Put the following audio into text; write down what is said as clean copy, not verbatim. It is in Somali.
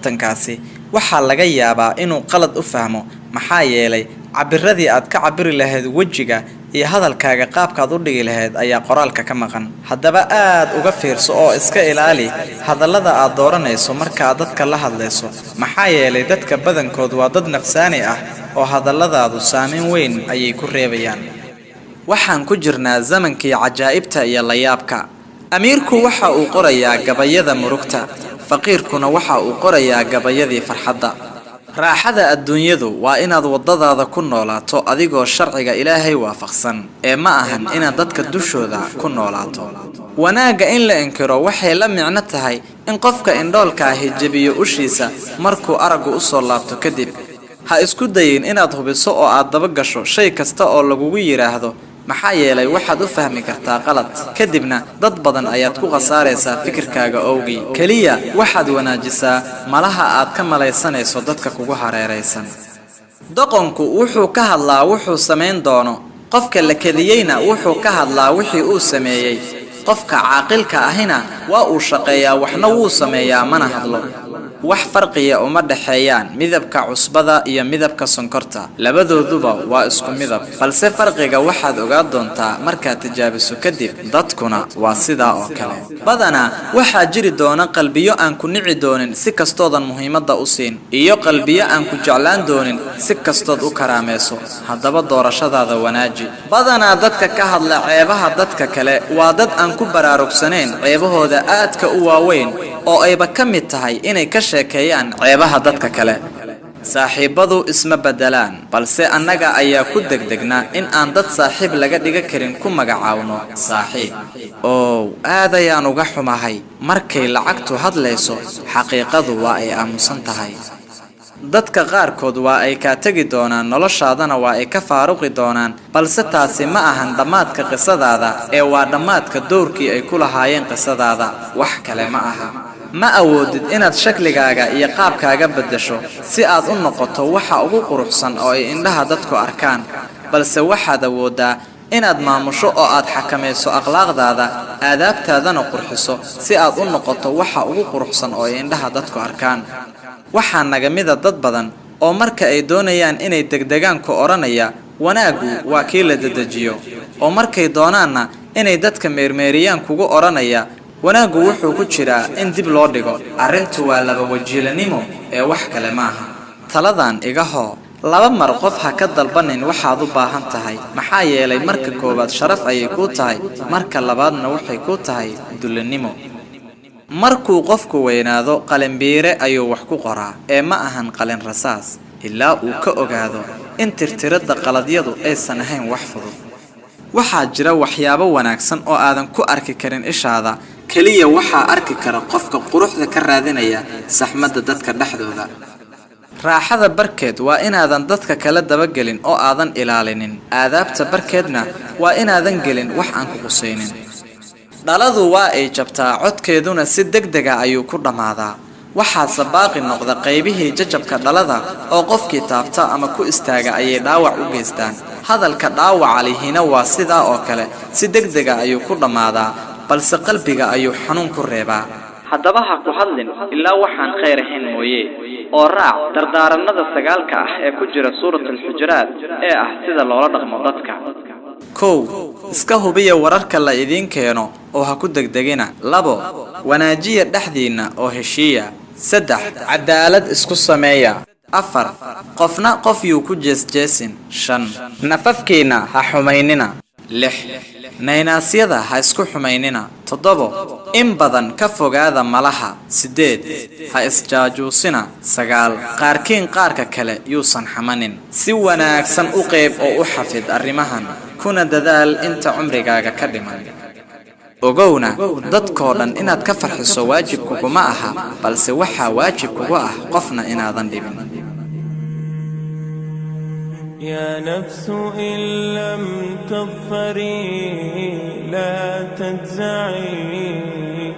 kaftankaasi waxaa laga yaabaa inuu qalad u fahmo maxaa yeelay cabiradii aad ka cabiri lahayd wajiga iyo hadalkaaga qaabkaad u dhigi lahayd ayaa qoraalka ka maqan haddaba aad uga fiirso oo iska ilaali hadallada aad dooranayso marka aad dadka la hadlayso maxaa yeelay dadka badankood waa dad nafsaani ah oo hadalladaadu saameyn weyn ayay ku reebayaan waxaan ku jirnaa zamankii cajaa'ibta iyo layaabka amiirku waxa uu qorayaa gabayada murugta faqiirkuna waxa uu qorayaa gabayadii farxadda raaxada adduunyadu waa inaad wadadaada ku noolaato adigoo sharciga Ilaahay waafaqsan ee ma ahan inaad dadka dushooda ku noolaato wanaaga in la inkiro waxay la micno tahay in qofka indhoolka ah jabiyo ushiisa markuu aragu u soo laabto kadib ha isku dayin inaad hubiso oo aad daba gasho shay kasta oo lagugu yiraahdo maxaa yeelay waxaad u fahmi kartaa qalad kadibna dad badan ayaad ku qasaaraysaa fikirkaaga awgi kaliya waxaad wanaajisaa malaha aad ka malaysanayso dadka kugu hareeraysan doqonku wuxuu ka hadlaa wuxuu sameyn doono qofka la kadiyeyna wuxuu ka hadlaa wixii uu sameeyay qofka caaqilka ahina waa uu shaqeeyaa waxna wuu sameeyaa mana hadlo wax farqiya uma dhaxeeyaan midabka cusbada iyo midabka sonkorta labadooduba waa isku midab balse farqiga waxaad ogaa doontaa markaad tijaabiso kadib dadkuna waa sidaa oo kale badana waxaa jiri doona qalbiyo aan ku nici doonin si kastoodan muhiimadda u siin iyo qalbiyo aan ku jeclaan doonin si kastood u karaamayso haddaba doorashadaada wanaaji badana dadka ka hadla ceebaha dadka kale waa dad aan ku baraarugsanayn ceebahooda aadka u waaweyn oo ayba ka mid tahay inay ka sheekeeyaan ceebaha dadka kale saaxiibadu isma bedelaan balse annaga ayaa ku degdegnaa in aan dad saaxiib laga dhiga karin ku magacaawno saaxiib oo aad ayaan uga xumahay markay lacagtu hadlayso xaqiiqadu waa ay aamusan tahay dadka qaarkood waa ay ka tagi doonaan noloshaadana waa ay ka faaruqi doonaan balse taasi ma ahan dhamaadka qisadaada ee waa dhamaadka doorkii ay ku lahaayeen qisadaada wax kale ma aha ma awoodid inaad shakligaaga iyo qaabkaaga bedesho si aad u noqoto waxa ugu quruxsan oo ay indhaha dadku arkaan balse waxaad awoodaa inaad maamusho oo aad xakamayso akhlaaqdaada aadaabtaadana qurxiso si aad u noqoto waxa ugu quruxsan oo ay indhaha dadku arkaan waxaa naga mida dad badan oo marka ay doonayaan inay degdegaan ku oranaya wanaagu waa kii la dedejiyo oo markay doonaanna inay dadka meermeeriyaan kugu oranaya wanaagu wuxuu ku jiraa in dib loo dhigo arrintu waa laba wajiilanimo ee wax kale maaha taladan iga hoo laba mar qof ha ka dalbanin waxaad u baahan tahay maxaa yeelay marka koobaad sharaf ayay ku tahay marka labaadna waxay ku tahay dulanimo markuu qofku weynaado qalinbiire ayuu wax ku qoraa ee ma ahan qalin rasaas ilaa uu ka ogaado in tirtirada qaladyadu aysan ahayn wax fudud waxaa jira waxyaabo wanaagsan oo aadan ku arki karin ishaada kaliya waxaa arki kara qofka quruxda ka raadinaya saxmadda dadka dhexdooda raaxada barkeed waa inaadan dadka kala dabagelin oo aadan ilaalinin aadaabta barkeedna waa inaadan gelin wax aan ku qusaynin dhaladu waa ay jabtaa codkeeduna si degdeg ah ayuu ku dhamaadaa waxaa baaqi noqda qaybihii jajabka dhalada oo qofkii taabta ama ku istaaga ayay dhaawac u geystaan hadalka dhaawaca lihina waa sidaa oo kale si degdeg ah ayuu ku dhamaadaa balse qalbiga ayuu xanuun ku reebaa haddaba ha ku hadlin ilaa waxaan khayr ahayn mooye oo raac dardaaranada sagaalka ah ee ku jira suuratul xujuraat ee ah sida loola dhaqmo dadka kow iska hubiya wararka la idin keeno oo ha ku degdegina labo wanaajiya dhaxdiina oo heshiiya saddex cadaalad isku sameeya afar qofna qof yuu ku jeesjeesin shan nafafkiina ha xumaynina lix naynaasyada ha isku xumaynina toddobo in badan ka fogaada malaha sideed ha isjaajuusina sagaal qaarkiin qaarka kale yuusan xamanin si wanaagsan u qeyb oo u xafid arrimahan kuna dadaal inta cumrigaaga ka dhiman ogowna dadkoo dhan inaad ka farxiso waajib kuguma aha balse waxaa waajib kugu ah qofna inaadan dhibin يا نفس إن لم تظفري لا تجزعي